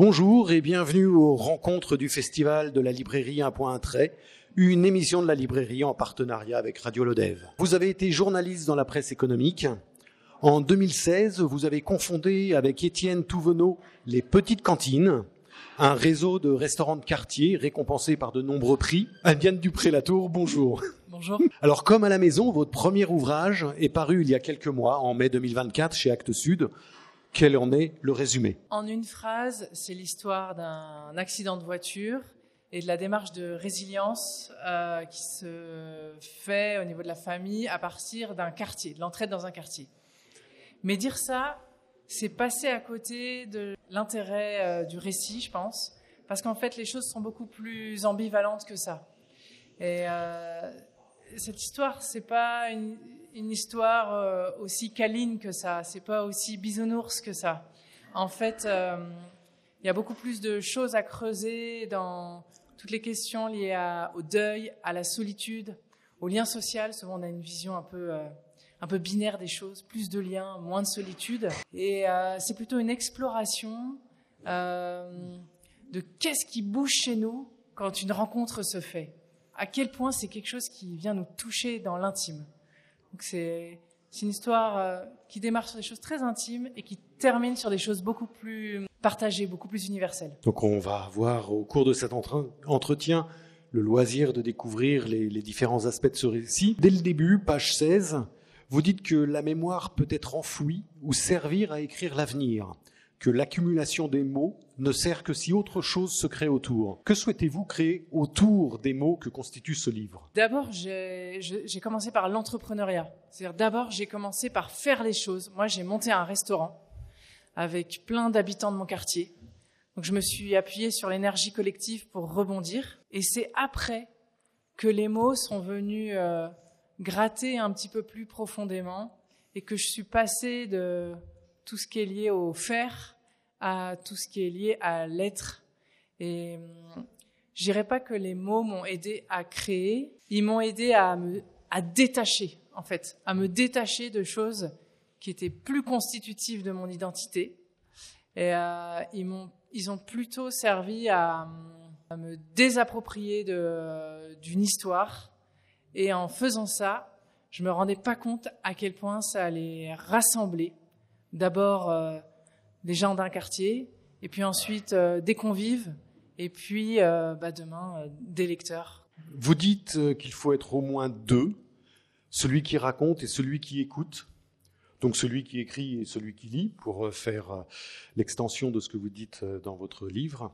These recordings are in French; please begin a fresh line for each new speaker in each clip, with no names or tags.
Bonjour et bienvenue aux rencontres du Festival de la librairie Un Point un Trait, une émission de la librairie en partenariat avec Radio Lodève. Vous avez été journaliste dans la presse économique. En 2016, vous avez confondé avec Étienne Touvenot les Petites Cantines, un réseau de restaurants de quartier récompensé par de nombreux prix. Diane Dupré-Latour, bonjour.
Bonjour.
Alors, comme à la maison, votre premier ouvrage est paru il y a quelques mois, en mai 2024, chez Actes Sud. Quel en est le résumé ?
En une phrase, c'est l'histoire d'un accident de voiture et de la démarche de résilience qui se fait au niveau de la famille à partir d'un quartier, de l'entraide dans un quartier. Mais dire ça, c'est passer à côté de l'intérêt du récit, je pense, parce qu'en fait, les choses sont beaucoup plus ambivalentes que ça. Et cette histoire, c'est pas une histoire aussi câline que ça, c'est pas aussi bisounours que ça. En fait, il y a beaucoup plus de choses à creuser dans toutes les questions liées au deuil, à la solitude, au lien social. Souvent, on a une vision un peu binaire des choses, plus de liens, moins de solitude. Et c'est plutôt une exploration de qu'est-ce qui bouge chez nous quand une rencontre se fait. À quel point c'est quelque chose qui vient nous toucher dans l'intime. Donc c'est une histoire qui démarre sur des choses très intimes et qui termine sur des choses beaucoup plus partagées, beaucoup plus universelles.
Donc on va avoir au cours de cet entretien le loisir de découvrir les différents aspects de ce récit. Dès le début, page 16, vous dites que la mémoire peut être enfouie ou servir à écrire l'avenir, que l'accumulation des mots ne sert que si autre chose se crée autour. Que souhaitez-vous créer autour des mots que constitue ce livre ?
D'abord, j'ai commencé par l'entrepreneuriat. C'est-à-dire, d'abord, j'ai commencé par faire les choses. Moi, j'ai monté un restaurant avec plein d'habitants de mon quartier. Donc, je me suis appuyée sur l'énergie collective pour rebondir. Et c'est après que les mots sont venus gratter un petit peu plus profondément et que je suis passée de tout ce qui est lié au faire à tout ce qui est lié à l'être. Et je dirais pas que les mots m'ont aidé à créer, ils m'ont aidé à détacher, en fait, à me détacher de choses qui étaient plus constitutives de mon identité. Et ils ont plutôt servi à me désapproprier d'une histoire. Et en faisant ça, je me rendais pas compte à quel point ça allait rassembler. D'abord des gens d'un quartier, et puis ensuite des convives, et puis demain des lecteurs.
Vous dites qu'il faut être au moins deux, celui qui raconte et celui qui écoute, donc celui qui écrit et celui qui lit, pour faire l'extension de ce que vous dites dans votre livre.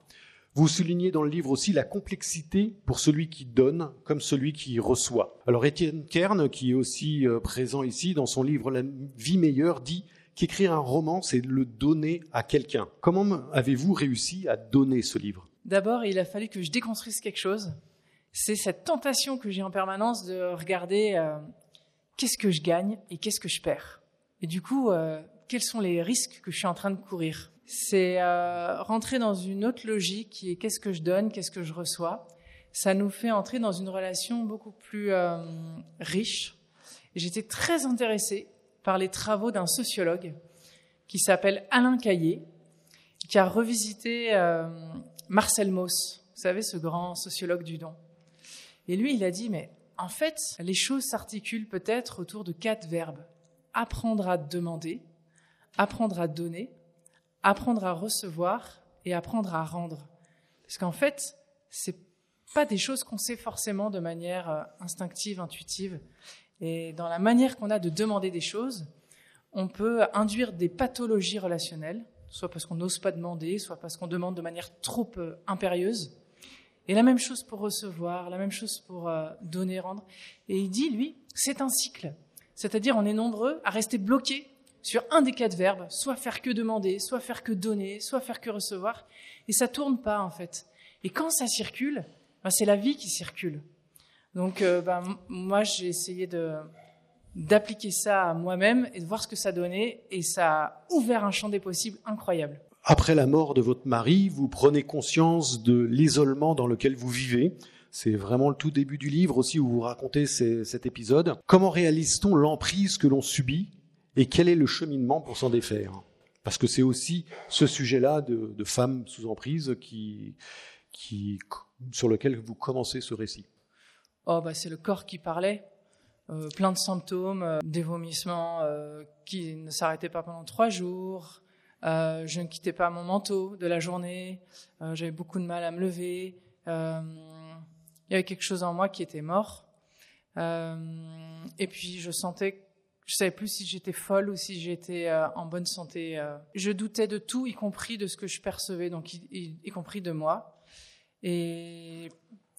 Vous soulignez dans le livre aussi la complexité pour celui qui donne comme celui qui reçoit. Alors Étienne Kern, qui est aussi présent ici dans son livre « La vie meilleure », dit qu'écrire un roman, c'est le donner à quelqu'un. Comment avez-vous réussi à donner ce livre ?
D'abord, il a fallu que je déconstruise quelque chose. C'est cette tentation que j'ai en permanence de regarder qu'est-ce que je gagne et qu'est-ce que je perds. Et du coup, quels sont les risques que je suis en train de courir ? C'est rentrer dans une autre logique qui est qu'est-ce que je donne, qu'est-ce que je reçois. Ça nous fait entrer dans une relation beaucoup plus riche. Et j'étais très intéressée par les travaux d'un sociologue qui s'appelle Alain Caillé, qui a revisité Marcel Mauss, vous savez, ce grand sociologue du don. Et lui, il a dit, mais en fait, les choses s'articulent peut-être autour de 4 verbes. Apprendre à demander, apprendre à donner, apprendre à recevoir et apprendre à rendre. Parce qu'en fait, c'est pas des choses qu'on sait forcément de manière instinctive, intuitive. Et dans la manière qu'on a de demander des choses, on peut induire des pathologies relationnelles, soit parce qu'on n'ose pas demander, soit parce qu'on demande de manière trop impérieuse. Et la même chose pour recevoir, la même chose pour donner, rendre. Et il dit, lui, c'est un cycle. C'est-à-dire, on est nombreux à rester bloqués sur un des 4 verbes, soit faire que demander, soit faire que donner, soit faire que recevoir. Et ça tourne pas, en fait. Et quand ça circule, c'est la vie qui circule. Donc, moi, j'ai essayé d'appliquer ça à moi-même et de voir ce que ça donnait. Et ça a ouvert un champ des possibles incroyable.
Après la mort de votre mari, vous prenez conscience de l'isolement dans lequel vous vivez. C'est vraiment le tout début du livre aussi où vous racontez cet épisode. Comment réalise-t-on l'emprise que l'on subit et quel est le cheminement pour s'en défaire ? Parce que c'est aussi ce sujet-là de femmes sous emprise sur lequel vous commencez ce récit.
C'est le corps qui parlait. Plein de symptômes, des vomissements qui ne s'arrêtaient pas pendant 3 jours. Je ne quittais pas mon manteau de la journée. J'avais beaucoup de mal à me lever. Il y avait quelque chose en moi qui était mort. Et puis je savais plus si j'étais folle ou si j'étais en bonne santé. Je doutais de tout, y compris de ce que je percevais, donc y compris de moi. Et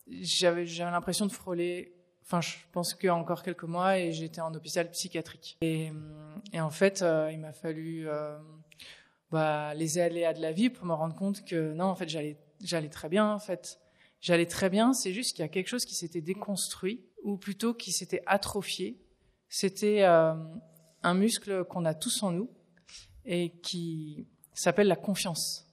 j'avais l'impression de frôler. Enfin, je pense qu'il y a encore quelques mois et j'étais en hôpital psychiatrique. Et en fait, il m'a fallu les aléas de la vie pour me rendre compte que non, en fait, j'allais très bien. En fait, j'allais très bien. C'est juste qu'il y a quelque chose qui s'était déconstruit, ou plutôt qui s'était atrophié. C'était un muscle qu'on a tous en nous et qui s'appelle la confiance.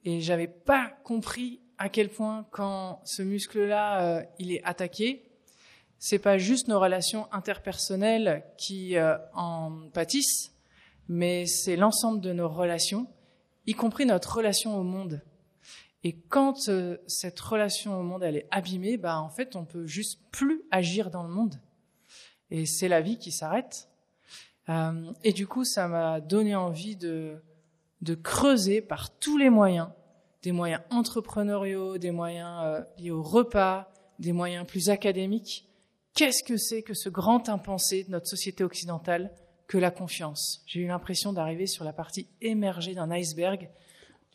Et j'avais pas compris à quel point, quand ce muscle-là, il est attaqué, c'est pas juste nos relations interpersonnelles qui en pâtissent, mais c'est l'ensemble de nos relations, y compris notre relation au monde. Et quand cette relation au monde elle est abîmée, en fait, on peut juste plus agir dans le monde. Et c'est la vie qui s'arrête. Et du coup, ça m'a donné envie de creuser par tous les moyens, des moyens entrepreneuriaux, des moyens liés au repas, des moyens plus académiques. Qu'est-ce que c'est que ce grand impensé de notre société occidentale que la confiance? J'ai eu l'impression d'arriver sur la partie émergée d'un iceberg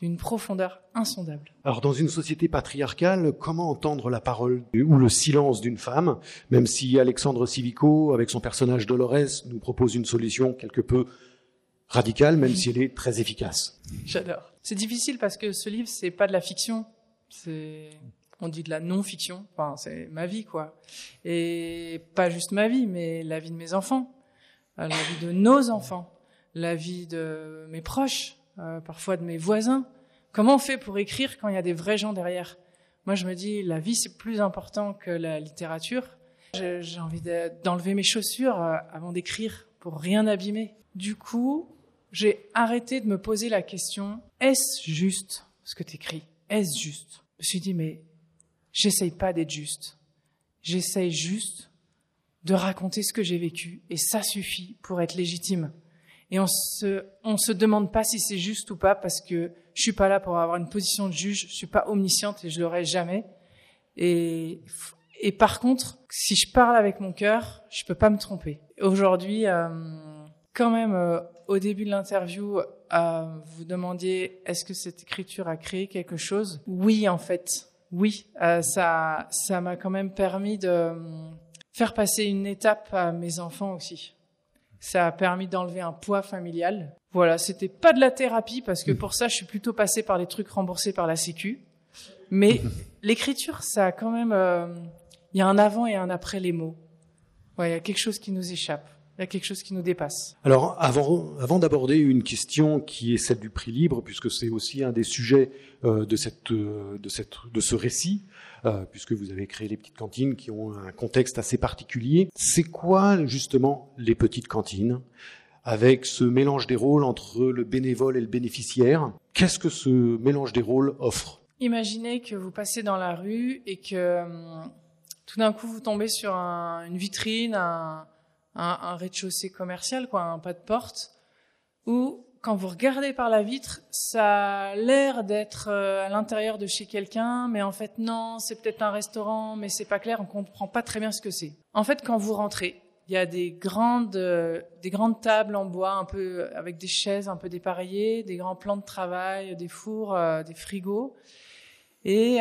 d'une profondeur insondable.
Alors, dans une société patriarcale, comment entendre la parole ou le silence d'une femme, même si Alexandre Civico, avec son personnage Dolores, nous propose une solution quelque peu radicale, même si elle est très efficace.
J'adore. C'est difficile parce que ce livre, c'est pas de la fiction, on dit de la non-fiction, c'est ma vie, quoi. Et pas juste ma vie, mais la vie de mes enfants, la vie de nos enfants, la vie de mes proches, parfois de mes voisins. Comment on fait pour écrire quand il y a des vrais gens derrière? Moi, je me dis, la vie, c'est plus important que la littérature. J'ai envie d'enlever mes chaussures avant d'écrire pour rien abîmer. Du coup, j'ai arrêté de me poser la question, est-ce juste ce que t'écris? Est-ce juste? Je me suis dit, mais j'essaye pas d'être juste. J'essaye juste de raconter ce que j'ai vécu et ça suffit pour être légitime. Et on se demande pas si c'est juste ou pas parce que je suis pas là pour avoir une position de juge, je suis pas omnisciente et je l'aurai jamais. Et par contre, si je parle avec mon cœur, je peux pas me tromper. Aujourd'hui, quand même, au début de l'interview, vous demandiez est-ce que cette écriture a créé quelque chose? Oui, en fait. Oui, ça m'a quand même permis de faire passer une étape à mes enfants aussi. Ça a permis d'enlever un poids familial. Voilà, c'était pas de la thérapie parce que pour ça, je suis plutôt passée par les trucs remboursés par la Sécu. Mais l'écriture, ça a quand même, il y a un avant et un après les mots. Ouais, il y a quelque chose qui nous échappe. Il y a quelque chose qui nous dépasse.
Alors, avant d'aborder une question qui est celle du prix libre, puisque c'est aussi un des sujets de ce récit, puisque vous avez créé les petites cantines qui ont un contexte assez particulier. C'est quoi, justement, les petites cantines, avec ce mélange des rôles entre le bénévole et le bénéficiaire? Qu'est-ce que ce mélange des rôles offre?
Imaginez que vous passez dans la rue et que tout d'un coup, vous tombez sur une vitrine, un rez-de-chaussée commercial, un pas de porte, où quand vous regardez par la vitre, ça a l'air d'être à l'intérieur de chez quelqu'un, mais en fait non, c'est peut-être un restaurant, mais c'est pas clair, on comprend pas très bien ce que c'est. En fait, quand vous rentrez, il y a des grandes tables en bois, un peu avec des chaises un peu dépareillées, des grands plans de travail, des fours, des frigos, et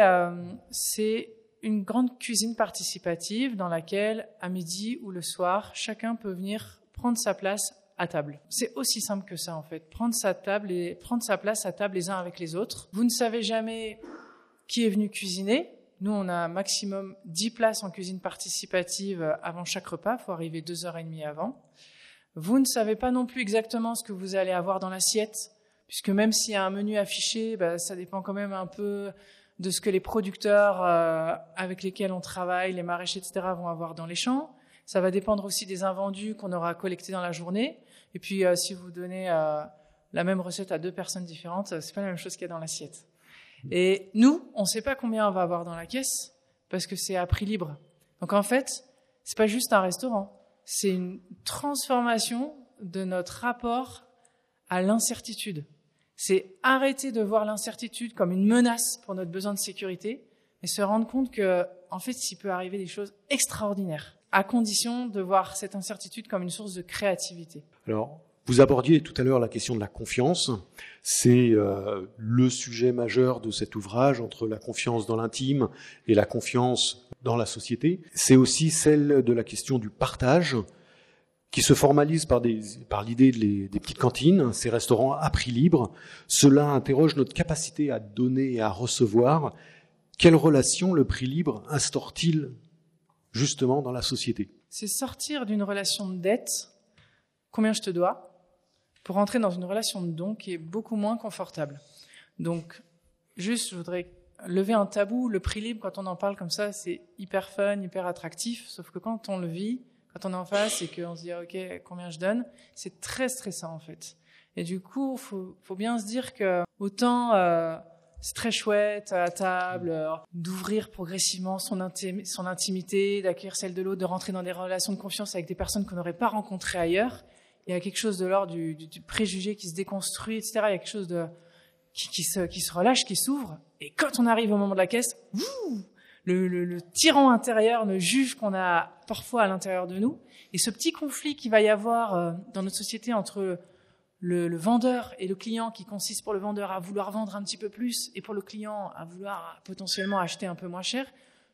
c'est une grande cuisine participative dans laquelle, à midi ou le soir, chacun peut venir prendre sa place à table. C'est aussi simple que ça, en fait. Prendre sa place à table les uns avec les autres. Vous ne savez jamais qui est venu cuisiner. Nous, on a maximum 10 places en cuisine participative avant chaque repas. Il faut arriver 2h30 avant. Vous ne savez pas non plus exactement ce que vous allez avoir dans l'assiette, puisque même s'il y a un menu affiché, ça dépend quand même un peu de ce que les producteurs avec lesquels on travaille, les maraîchers, etc., vont avoir dans les champs. Ça va dépendre aussi des invendus qu'on aura collectés dans la journée. Et puis, si vous donnez la même recette à 2 personnes différentes, c'est pas la même chose qu'il y a dans l'assiette. Et nous, on sait pas combien on va avoir dans la caisse parce que c'est à prix libre. Donc en fait, c'est pas juste un restaurant, c'est une transformation de notre rapport à l'incertitude. C'est arrêter de voir l'incertitude comme une menace pour notre besoin de sécurité et se rendre compte que, en fait, il peut arriver des choses extraordinaires, à condition de voir cette incertitude comme une source de créativité.
Alors, vous abordiez tout à l'heure la question de la confiance. C'est le sujet majeur de cet ouvrage, entre la confiance dans l'intime et la confiance dans la société. C'est aussi celle de la question du partage, qui se formalise par l'idée des petites cantines, ces restaurants à prix libre. Cela interroge notre capacité à donner et à recevoir. Quelle relation le prix libre instaure-t-il justement dans la société ?
C'est sortir d'une relation de dette, combien je te dois, pour entrer dans une relation de don qui est beaucoup moins confortable. Donc, juste, je voudrais lever un tabou. Le prix libre, quand on en parle comme ça, c'est hyper fun, hyper attractif, sauf que quand on le vit, quand on est en face et qu'on se dit « Ok, combien je donne ?» c'est très stressant en fait. Et du coup, faut bien se dire que autant c'est très chouette à table d'ouvrir progressivement son intimité, d'accueillir celle de l'autre, de rentrer dans des relations de confiance avec des personnes qu'on n'aurait pas rencontrées ailleurs. Il y a quelque chose de l'ordre du préjugé qui se déconstruit, etc. Il y a quelque chose qui se relâche, qui s'ouvre. Et quand on arrive au moment de la caisse, le tyran intérieur ne juge qu'on a parfois à l'intérieur de nous. Et ce petit conflit qu'il va y avoir dans notre société entre le vendeur et le client, qui consiste pour le vendeur à vouloir vendre un petit peu plus et pour le client à vouloir potentiellement acheter un peu moins cher,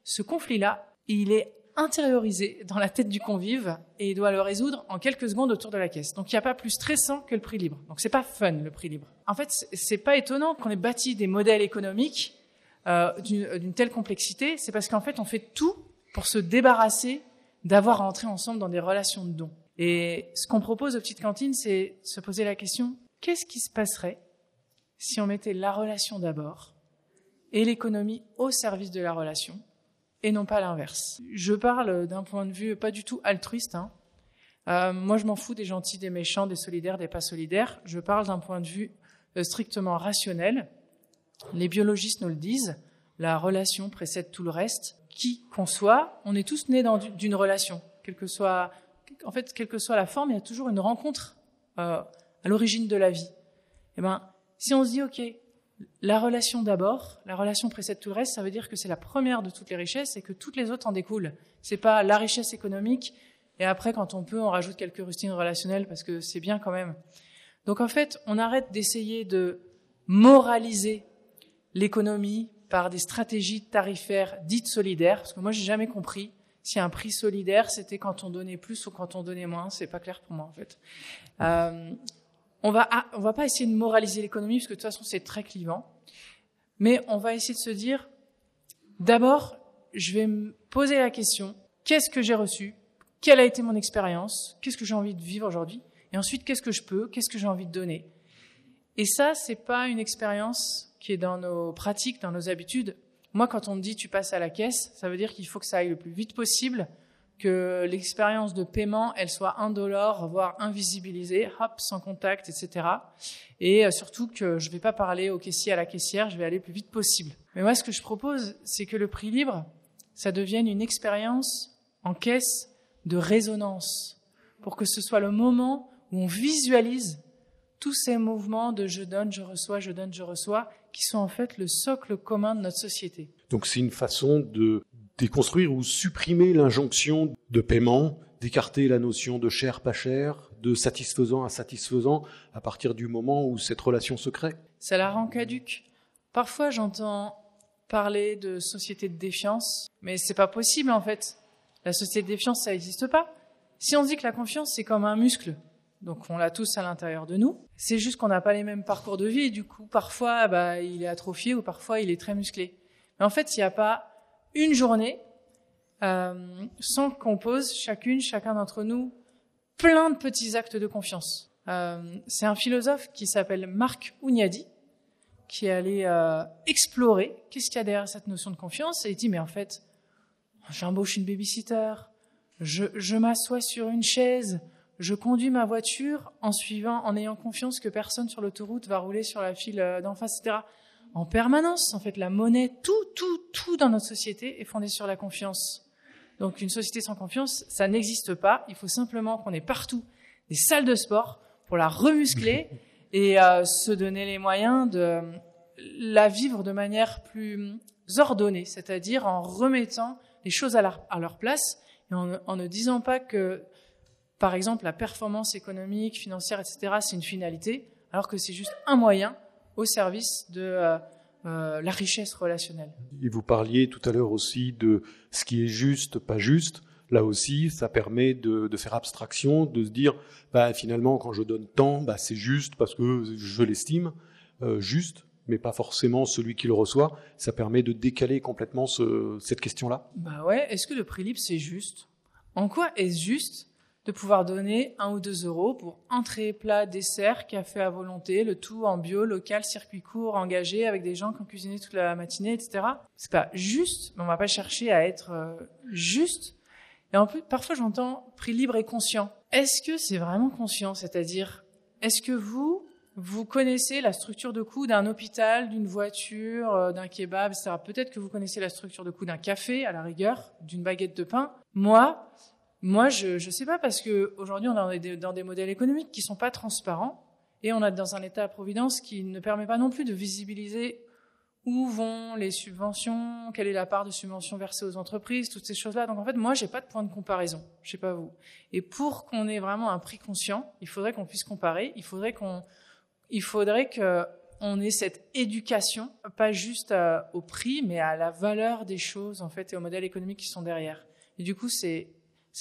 ce conflit-là, il est intériorisé dans la tête du convive et il doit le résoudre en quelques secondes autour de la caisse. Donc il n'y a pas plus stressant que le prix libre. Donc c'est pas fun le prix libre. En fait, c'est pas étonnant qu'on ait bâti des modèles économiques d'une telle complexité, c'est parce qu'en fait, on fait tout pour se débarrasser d'avoir à entrer ensemble dans des relations de dons. Et ce qu'on propose aux petites cantines, c'est se poser la question, qu'est-ce qui se passerait si on mettait la relation d'abord et l'économie au service de la relation et non pas l'inverse? Je parle d'un point de vue pas du tout altruiste. Moi, je m'en fous des gentils, des méchants, des solidaires, des pas solidaires. Je parle d'un point de vue strictement rationnel. Les biologistes nous le disent, la relation précède tout le reste. Qui qu'on soit, on est tous nés d'une relation, quelle que soit la forme, il y a toujours une rencontre à l'origine de la vie. Et si on se dit, ok, la relation d'abord, la relation précède tout le reste, ça veut dire que c'est la première de toutes les richesses et que toutes les autres en découlent. C'est pas la richesse économique et après, quand on peut, on rajoute quelques rustines relationnelles parce que c'est bien quand même. Donc en fait, on arrête d'essayer de moraliser l'économie par des stratégies tarifaires dites solidaires, parce que moi, j'ai jamais compris si un prix solidaire, c'était quand on donnait plus ou quand on donnait moins. C'est pas clair pour moi, en fait. On va pas essayer de moraliser l'économie, parce que de toute façon, c'est très clivant. Mais on va essayer de se dire, d'abord, je vais me poser la question, qu'est-ce que j'ai reçu? Quelle a été mon expérience? Qu'est-ce que j'ai envie de vivre aujourd'hui? Et ensuite, qu'est-ce que je peux? Qu'est-ce que j'ai envie de donner? Et ça, c'est pas une expérience qui est dans nos pratiques, dans nos habitudes. Moi, quand on me dit tu passes à la caisse, ça veut dire qu'il faut que ça aille le plus vite possible, que l'expérience de paiement, elle soit indolore, voire invisibilisée, hop, sans contact, etc. Et surtout que je vais pas parler au caissier, à la caissière, je vais aller le plus vite possible. Mais moi, ce que je propose, c'est que le prix libre, ça devienne une expérience en caisse de résonance, pour que ce soit le moment où on visualise tous ces mouvements de je donne, je reçois, je donne, je reçois, qui sont en fait le socle commun de notre société.
Donc c'est une façon de déconstruire ou supprimer l'injonction de paiement, d'écarter la notion de cher, pas cher, de satisfaisant, insatisfaisant, à partir du moment où cette relation se crée.
Ça la rend caduque. Parfois, j'entends parler de société de défiance, mais c'est pas possible en fait. La société de défiance, ça n'existe pas. Si on dit que la confiance, c'est comme un muscle, donc on l'a tous à l'intérieur de nous. C'est juste qu'on n'a pas les mêmes parcours de vie et du coup, parfois, il est atrophié ou parfois, il est très musclé. Mais en fait, il n'y a pas une journée sans qu'on pose chacun d'entre nous plein de petits actes de confiance. C'est un philosophe qui s'appelle Marc Ouniadi qui est allé explorer qu'est-ce qu'il y a derrière cette notion de confiance et il dit mais en fait, j'embauche une babysitter, je m'assois sur une chaise, je conduis ma voiture en ayant confiance que personne sur l'autoroute va rouler sur la file d'en face, etc. En permanence, en fait, la monnaie, tout dans notre société est fondé sur la confiance. Donc, une société sans confiance, ça n'existe pas. Il faut simplement qu'on ait partout des salles de sport pour la remuscler et se donner les moyens de la vivre de manière plus ordonnée, c'est-à-dire en remettant les choses à leur place et en ne disant pas que, par exemple, la performance économique, financière, etc., c'est une finalité, alors que c'est juste un moyen au service de la richesse relationnelle.
Et vous parliez tout à l'heure aussi de ce qui est juste, pas juste. Là aussi, ça permet de faire abstraction, de se dire, finalement, quand je donne tant, c'est juste parce que je l'estime juste, mais pas forcément celui qui le reçoit. Ça permet de décaler complètement cette question-là.
Ouais. Est-ce que le prix libre, c'est juste ? En quoi est-ce juste de pouvoir donner 1 ou 2 euros pour entrée, plat, dessert, café à volonté, le tout en bio, local, circuit court, engagé, avec des gens qui ont cuisiné toute la matinée, etc. C'est pas juste, mais on va pas chercher à être juste. Et en plus, parfois j'entends prix libre et conscient. Est-ce que c'est vraiment conscient ? C'est-à-dire, est-ce que vous connaissez la structure de coût d'un hôpital, d'une voiture, d'un kebab, etc. Peut-être que vous connaissez la structure de coût d'un café, à la rigueur, d'une baguette de pain. Moi, je sais pas, parce que aujourd'hui on est dans des modèles économiques qui sont pas transparents et on est dans un État-providence qui ne permet pas non plus de visibiliser où vont les subventions, quelle est la part de subventions versées aux entreprises, toutes ces choses-là. Donc en fait, moi, j'ai pas de point de comparaison. Je sais pas vous. Et pour qu'on ait vraiment un prix conscient, il faudrait qu'on puisse comparer. Il faudrait qu'on ait cette éducation, pas juste au prix, mais à la valeur des choses en fait et aux modèles économiques qui sont derrière. Et du coup, c'est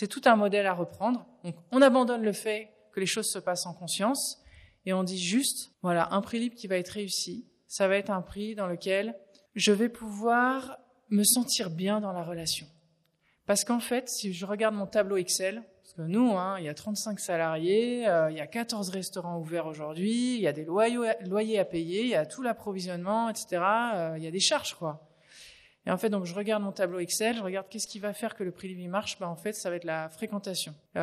tout un modèle à reprendre. Donc, on abandonne le fait que les choses se passent en conscience et on dit juste, voilà, un prix libre qui va être réussi. Ça va être un prix dans lequel je vais pouvoir me sentir bien dans la relation. Parce qu'en fait, si je regarde mon tableau Excel, parce que nous, il y a 35 salariés, il y a 14 restaurants ouverts aujourd'hui, il y a des loyers à payer, il y a tout l'approvisionnement, etc. Il y a des charges, quoi. Et en fait, donc, je regarde mon tableau Excel, je regarde qu'est-ce qui va faire que le prix libre marche. En fait, ça va être la fréquentation. On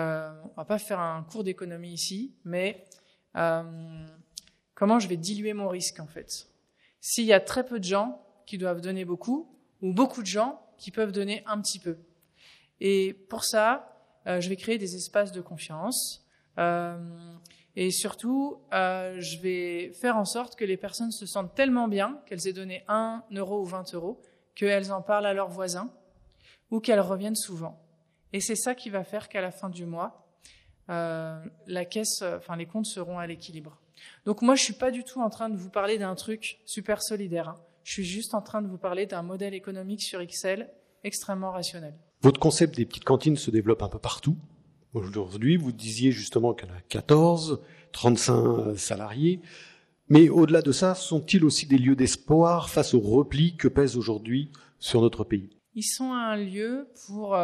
va pas faire un cours d'économie ici, mais comment je vais diluer mon risque, en fait. S'il y a très peu de gens qui doivent donner beaucoup, ou beaucoup de gens qui peuvent donner un petit peu. Et pour ça, je vais créer des espaces de confiance. Et surtout, je vais faire en sorte que les personnes se sentent tellement bien qu'elles aient donné 1 euro ou 20 euros, qu'elles en parlent à leurs voisins ou qu'elles reviennent souvent. Et c'est ça qui va faire qu'à la fin du mois, les comptes seront à l'équilibre. Donc moi, je suis pas du tout en train de vous parler d'un truc super solidaire. Je suis juste en train de vous parler d'un modèle économique sur Excel extrêmement rationnel.
Votre concept des petites cantines se développe un peu partout. Aujourd'hui, vous disiez justement qu'il y en a 14, 35 salariés. Mais au-delà de ça, sont-ils aussi des lieux d'espoir face au repli que pèse aujourd'hui sur notre pays ?
Ils sont un lieu pour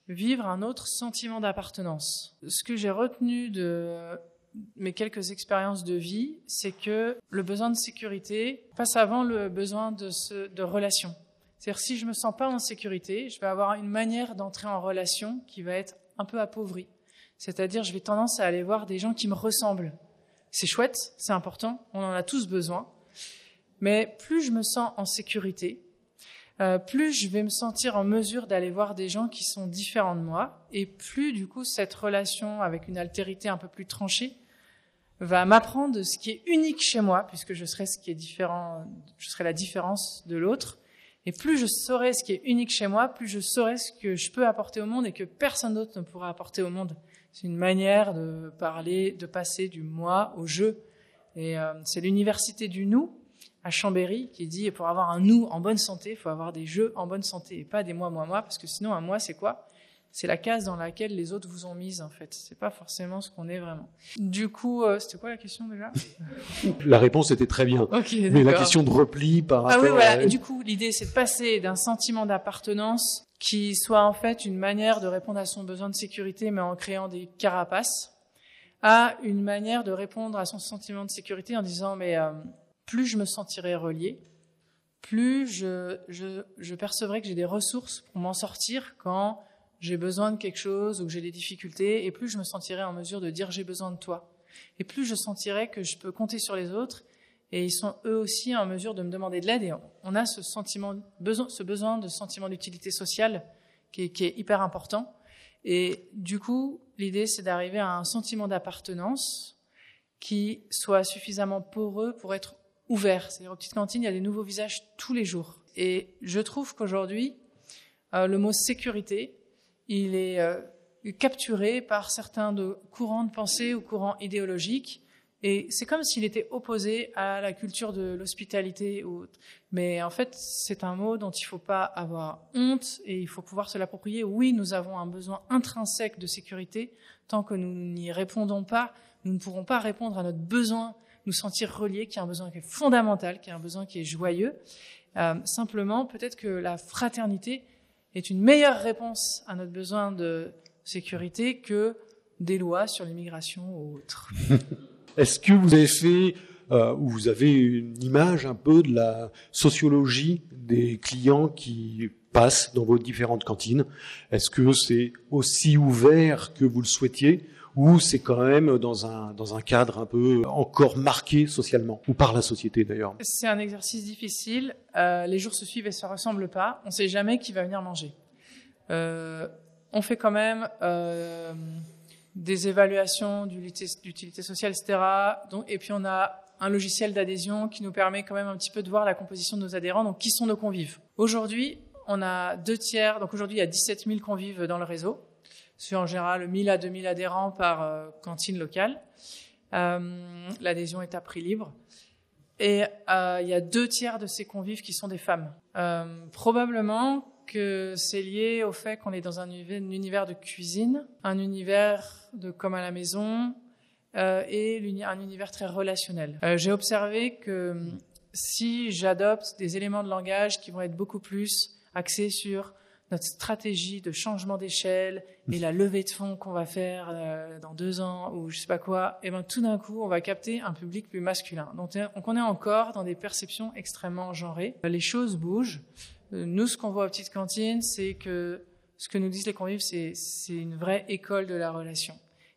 vivre un autre sentiment d'appartenance. Ce que j'ai retenu de mes quelques expériences de vie, c'est que le besoin de sécurité passe avant le besoin de relation. C'est-à-dire, si je me sens pas en sécurité, je vais avoir une manière d'entrer en relation qui va être un peu appauvrie. C'est-à-dire, je vais tendance à aller voir des gens qui me ressemblent. C'est chouette, c'est important, on en a tous besoin. Mais plus je me sens en sécurité, plus je vais me sentir en mesure d'aller voir des gens qui sont différents de moi, et plus du coup cette relation avec une altérité un peu plus tranchée va m'apprendre ce qui est unique chez moi, puisque je serai ce qui est différent, je serai la différence de l'autre. Et plus je saurai ce qui est unique chez moi, plus je saurai ce que je peux apporter au monde et que personne d'autre ne pourra apporter au monde. C'est une manière de parler, de passer du moi au je. Et c'est l'université du nous à Chambéry qui dit, pour avoir un nous en bonne santé, il faut avoir des je en bonne santé et pas des moi, parce que sinon un moi c'est quoi ? C'est la case dans laquelle les autres vous ont mise, en fait. C'est pas forcément ce qu'on est vraiment. Du coup, c'était quoi la question déjà ?
La réponse était très bien.
Okay,
mais la question de repli par rapport...
Ah oui, voilà. Et du coup, l'idée, c'est de passer d'un sentiment d'appartenance qui soit en fait une manière de répondre à son besoin de sécurité, mais en créant des carapaces, à une manière de répondre à son sentiment de sécurité en disant, mais plus je me sentirai relié, plus je percevrai que j'ai des ressources pour m'en sortir quand j'ai besoin de quelque chose ou que j'ai des difficultés, et plus je me sentirai en mesure de dire j'ai besoin de toi. Et plus je sentirai que je peux compter sur les autres, et ils sont eux aussi en mesure de me demander de l'aide. Et on a ce besoin de sentiment d'utilité sociale qui est hyper important. Et du coup, l'idée, c'est d'arriver à un sentiment d'appartenance qui soit suffisamment poreux pour être ouvert. C'est-à-dire, aux petites cantines, il y a des nouveaux visages tous les jours. Et je trouve qu'aujourd'hui, le mot sécurité, il est capturé par certains courants de pensée ou courants idéologiques. Et c'est comme s'il était opposé à la culture de l'hospitalité ou autre. Mais en fait, c'est un mot dont il ne faut pas avoir honte et il faut pouvoir se l'approprier. Oui, nous avons un besoin intrinsèque de sécurité. Tant que nous n'y répondons pas, nous ne pourrons pas répondre à notre besoin, nous sentir reliés, qui est un besoin qui est fondamental, qui est un besoin qui est joyeux. Simplement, peut-être que la fraternité est une meilleure réponse à notre besoin de sécurité que des lois sur l'immigration ou autres.
Est-ce que vous avez fait, ou vous avez une image un peu de la sociologie des clients qui passent dans vos différentes cantines? Est-ce que c'est aussi ouvert que vous le souhaitiez, ou c'est quand même dans un cadre un peu encore marqué socialement, ou par la société d'ailleurs?
C'est un exercice difficile. Les jours se suivent et se ressemblent pas. On ne sait jamais qui va venir manger. On fait quand même des évaluations d'utilité sociale, etc. Et puis on a un logiciel d'adhésion qui nous permet quand même un petit peu de voir la composition de nos adhérents. Donc, qui sont nos convives? Aujourd'hui, on a 2/3. Donc aujourd'hui, il y a 17 000 convives dans le réseau. C'est en général 1 000 à 2 000 adhérents par cantine locale. L'adhésion est à prix libre. Et il y a 2/3 de ces convives qui sont des femmes. Probablement que c'est lié au fait qu'on est dans un univers de cuisine, un univers de comme à la maison, et un univers très relationnel. J'ai observé que si j'adopte des éléments de langage qui vont être beaucoup plus axés sur notre stratégie de changement d'échelle et la levée de fonds qu'on va faire dans 2 ans ou je sais pas quoi, et ben tout d'un coup, on va capter un public plus masculin. Donc on est encore dans des perceptions extrêmement genrées. Les choses bougent. Nous, ce qu'on voit aux petites cantines, c'est que ce que nous disent les convives, c'est une vraie école de la relation.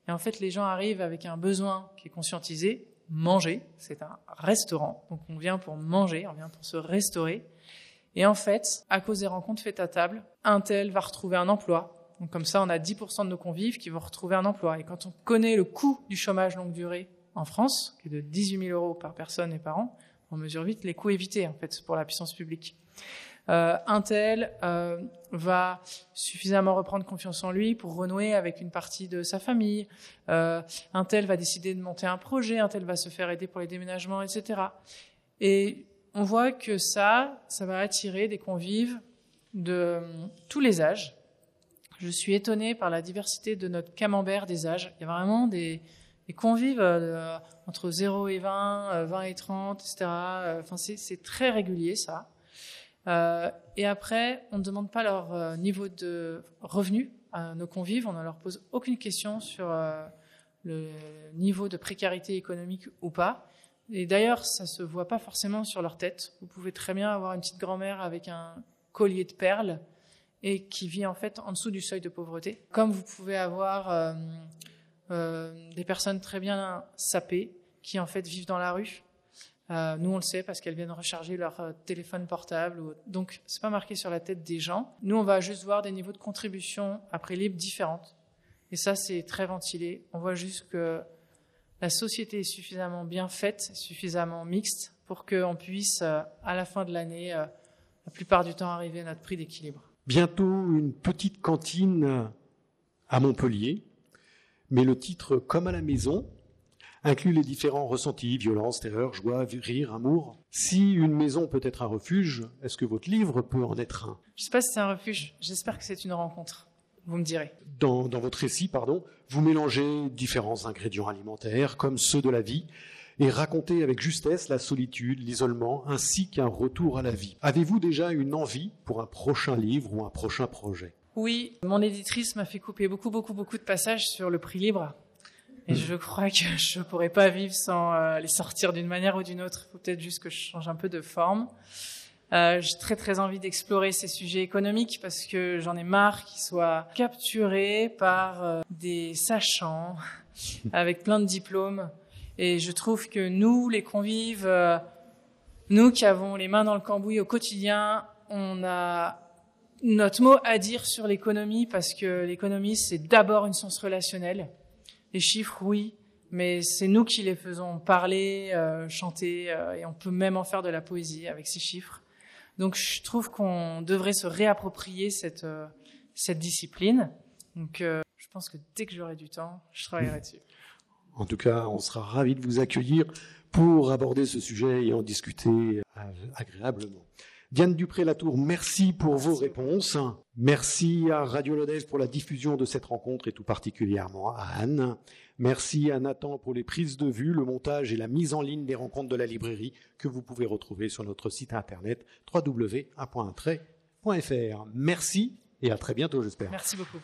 Et en fait, les gens arrivent avec un besoin qui est conscientisé, manger. C'est un restaurant, donc on vient pour manger, on vient pour se restaurer. Et en fait, à cause des rencontres faites à table, un tel va retrouver un emploi. Donc comme ça, on a 10% de nos convives qui vont retrouver un emploi. Et quand on connaît le coût du chômage longue durée en France, qui est de 18 000 € par personne et par an, on mesure vite les coûts évités en fait pour la puissance publique. Un tel va suffisamment reprendre confiance en lui pour renouer avec une partie de sa famille. Un tel va décider de monter un projet, un tel va se faire aider pour les déménagements, etc. Et on voit que ça va attirer des convives de tous les âges. Je suis étonnée par la diversité de notre camembert des âges. Il y a vraiment des convives entre 0 et 20, 20 et 30, etc. Enfin, c'est très régulier, ça. Et après, on ne demande pas leur niveau de revenu à nos convives. On ne leur pose aucune question sur le niveau de précarité économique ou pas. Et d'ailleurs, ça se voit pas forcément sur leur tête. Vous pouvez très bien avoir une petite grand-mère avec un collier de perles et qui vit en fait en dessous du seuil de pauvreté. Comme vous pouvez avoir des personnes très bien sapées qui en fait vivent dans la rue. Nous, on le sait parce qu'elles viennent recharger leur téléphone portable. Donc, c'est pas marqué sur la tête des gens. Nous, on va juste voir des niveaux de contribution à prix libre différentes. Et ça, c'est très ventilé. On voit juste que la société est suffisamment bien faite, suffisamment mixte pour qu'on puisse, à la fin de l'année, la plupart du temps, arriver à notre prix d'équilibre.
Bientôt une petite cantine à Montpellier, mais le titre « Comme à la maison » inclut les différents ressentis, violence, terreur, joie, rire, amour. Si une maison peut être un refuge, est-ce que votre livre peut en être un?
Je ne sais pas si c'est un refuge, j'espère que c'est une rencontre, vous me direz.
Dans votre récit, vous mélangez différents ingrédients alimentaires, comme ceux de la vie, et racontez avec justesse la solitude, l'isolement, ainsi qu'un retour à la vie. Avez-vous déjà une envie pour un prochain livre ou un prochain projet?
Oui, mon éditrice m'a fait couper beaucoup de passages sur le prix libre. Et je crois que je pourrais pas vivre sans les sortir d'une manière ou d'une autre. Il faut peut-être juste que je change un peu de forme. J'ai très très envie d'explorer ces sujets économiques parce que j'en ai marre qu'ils soient capturés par des sachants avec plein de diplômes. Et je trouve que nous, les convives, nous qui avons les mains dans le cambouis au quotidien, on a notre mot à dire sur l'économie parce que l'économie, c'est d'abord une science relationnelle. Les chiffres, oui, mais c'est nous qui les faisons parler, chanter, et on peut même en faire de la poésie avec ces chiffres. Donc, je trouve qu'on devrait se réapproprier cette discipline. Donc, je pense que dès que j'aurai du temps, je travaillerai dessus.
En tout cas, on sera ravis de vous accueillir pour aborder ce sujet et en discuter agréablement. Diane Dupré-Latour, merci pour vos réponses. Merci à Radio Lodève pour la diffusion de cette rencontre et tout particulièrement à Anne. Merci à Nathan pour les prises de vue, le montage et la mise en ligne des rencontres de la librairie que vous pouvez retrouver sur notre site internet www.1.trait.fr. Merci et à très bientôt, j'espère.
Merci beaucoup.